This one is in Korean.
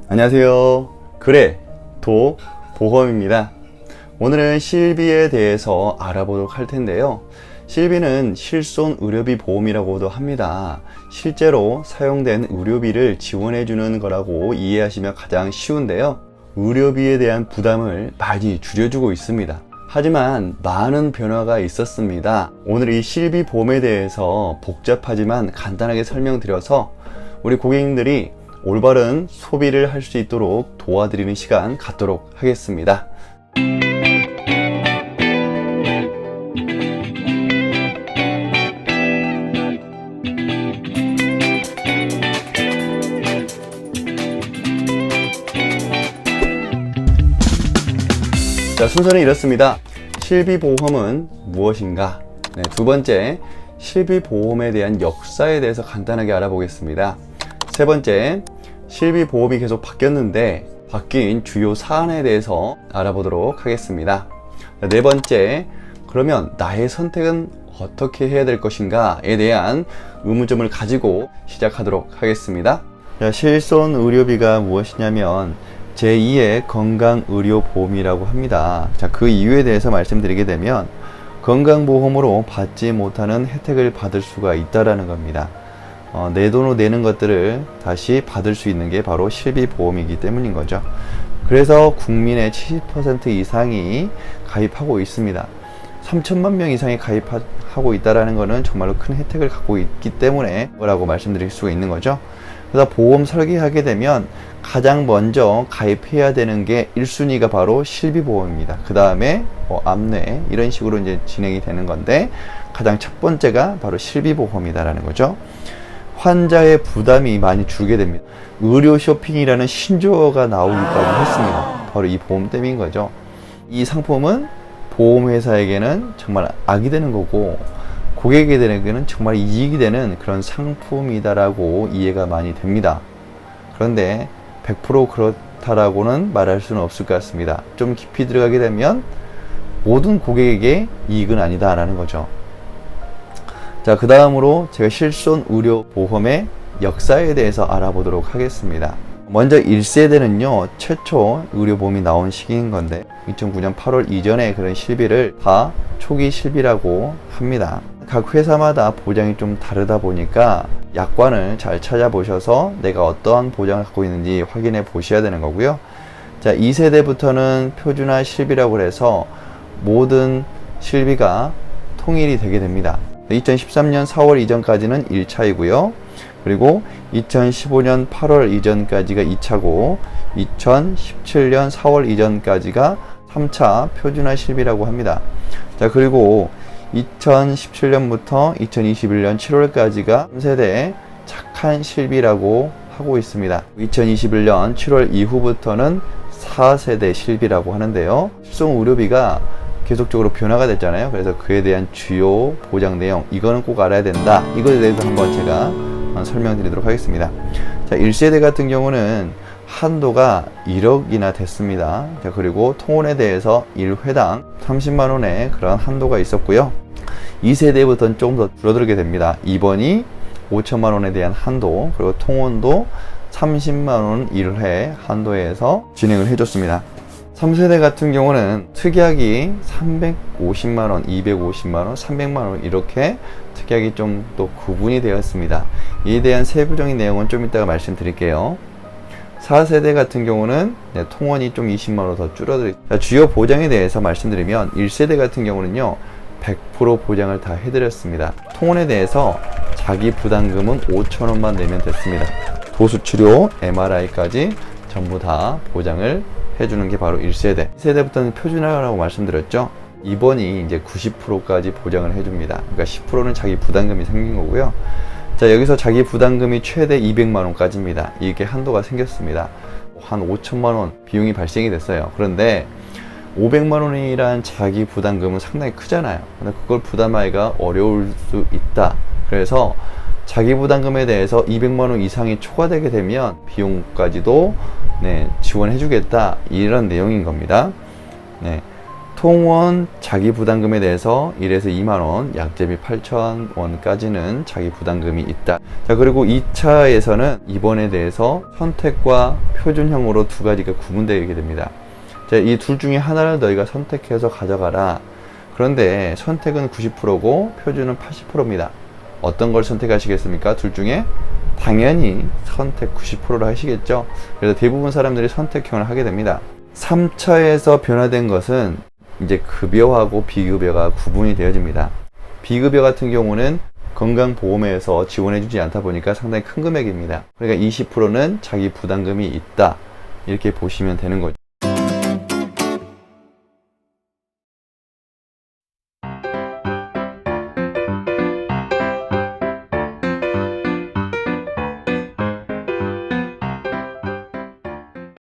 안녕하세요. 그래도 보험입니다. 오늘은 실비에 대해서 알아보도록 할 텐데요. 실비는 실손 의료비 보험이라고도 합니다. 실제로 사용된 의료비를 지원해 주는 거라고 이해하시면 가장 쉬운데요. 의료비에 대한 부담을 많이 줄여주고 있습니다. 하지만 많은 변화가 있었습니다. 오늘 이 실비 보험에 대해서 복잡하지만 간단하게 설명드려서 우리 고객님들이 올바른 소비를 할 수 있도록 도와드리는 시간 갖도록 하겠습니다. 자, 순서는 이렇습니다. 실비보험은 무엇인가? 두 번째, 실비보험에 대한 역사에 대해서 간단하게 알아보겠습니다. 세 번째, 실비보험이 계속 바뀌었는데 바뀐 주요 사안에 대해서 알아보도록 하겠습니다. 네 번째, 그러면 나의 선택은 어떻게 해야 될 것인가에 대한 의문점을 가지고 시작하도록 하겠습니다. 자, 실손 의료비가 무엇이냐면 제2의 건강의료보험이라고 합니다. 자, 그 이유에 대해서 말씀드리게 되면 건강보험으로 받지 못하는 혜택을 받을 수가 있다라는 겁니다. 내 돈으로 내는 것들을 다시 받을 수 있는 게 바로 실비보험이기 때문인 거죠. 그래서 국민의 70% 이상이 가입하고 있습니다. 3천만 명 이상이 가입하고 있다는 것은 정말로 큰 혜택을 갖고 있기 때문에 라고 말씀드릴 수가 있는 거죠. 그래서 보험 설계하게 되면 가장 먼저 가입해야 되는 게 1순위가 바로 실비보험입니다. 그 다음에 암내 이런 식으로 이제 진행이 되는 건데 가장 첫 번째가 바로 실비보험이다라는 거죠. 환자의 부담이 많이 줄게 됩니다. 의료 쇼핑이라는 신조어가 나오기까지 했습니다. 바로 이 보험 때문인 거죠. 이 상품은 보험회사에게는 정말 악이 되는 거고 고객에게는 정말 이익이 되는 그런 상품이다라고 이해가 많이 됩니다. 그런데 100% 그렇다라고는 말할 수는 없을 것 같습니다. 좀 깊이 들어가게 되면 모든 고객에게 이익은 아니다라는 거죠. 자, 그 다음으로 제가 실손 의료보험의 역사에 대해서 알아보도록 하겠습니다. 먼저 1세대는요, 최초 의료보험이 나온 시기인 건데 2009년 8월 이전에 그런 실비를 다 초기 실비라고 합니다. 각 회사마다 보장이 좀 다르다 보니까 약관을 잘 찾아보셔서 내가 어떠한 보장을 갖고 있는지 확인해 보셔야 되는 거고요. 자, 2세대부터는 표준화 실비라고 해서 모든 실비가 통일이 되게 됩니다. 2013년 4월 이전까지는 1차이고요. 그리고 2015년 8월 이전까지가 2차고 2017년 4월 이전까지가 3차 표준화 실비라고 합니다. 자, 그리고 2017년부터 2021년 7월까지가 3세대 착한 실비라고 하고 있습니다. 2021년 7월 이후부터는 4세대 실비라고 하는데요. 실손 의료비가 계속적으로 변화가 됐잖아요. 그래서 그에 대한 주요 보장 내용, 이거는 꼭 알아야 된다. 이거에 대해서 한번 제가 설명드리도록 하겠습니다. 자, 1세대 같은 경우는 한도가 1억이나 됐습니다. 자, 그리고 통원에 대해서 1회당 30만원의 그런 한도가 있었고요. 2세대부터는 조금 더 줄어들게 됩니다. 2번이 5천만원에 대한 한도, 그리고 통원도 30만원 1회 한도에서 진행을 해줬습니다. 3세대 같은 경우는 특약이 350만원, 250만원, 300만원 이렇게 특약이 좀 또 구분이 되었습니다. 이에 대한 세부적인 내용은 좀 이따가 말씀드릴게요. 4세대 같은 경우는 통원이 좀 20만원 더 줄어들었습니다. 주요 보장에 대해서 말씀드리면 1세대 같은 경우는요 100% 보장을 다 해드렸습니다. 통원에 대해서 자기 부담금은 5천원만 내면 됐습니다. 도수치료, MRI까지 전부 다 보장을 해주는 게 바로 1세대. 2세대부터는 표준화라고 말씀드렸죠. 2번이 이제 90%까지 보장을 해줍니다. 그러니까 10%는 자기 부담금이 생긴 거고요. 자, 여기서 자기 부담금이 최대 200만원까지입니다. 이게 한도가 생겼습니다. 한 5천만원 비용이 발생이 됐어요. 그런데 500만원이란 자기 부담금은 상당히 크잖아요. 근데 그걸 부담하기가 어려울 수 있다. 그래서 자기 부담금에 대해서 200만원 이상이 초과되게 되면 비용까지도 지원해 주겠다, 이런 내용인 겁니다. 통원 자기 부담금에 대해서 1에서 2만원, 약제비 8,000원까지는 자기 부담금이 있다. 자, 그리고 2차에서는 이번에 대해서 선택과 표준형으로 두 가지가 구분되게 됩니다. 자, 이 둘 중에 하나를 너희가 선택해서 가져가라. 그런데 선택은 90%고 표준은 80%입니다. 어떤 걸 선택하시겠습니까? 둘 중에? 당연히 선택 90%를 하시겠죠. 그래서 대부분 사람들이 선택형을 하게 됩니다. 3차에서 변화된 것은 이제 급여하고 비급여가 구분이 되어집니다. 비급여 같은 경우는 건강보험에서 지원해주지 않다 보니까 상당히 큰 금액입니다. 그러니까 20%는 자기 부담금이 있다. 이렇게 보시면 되는 거죠.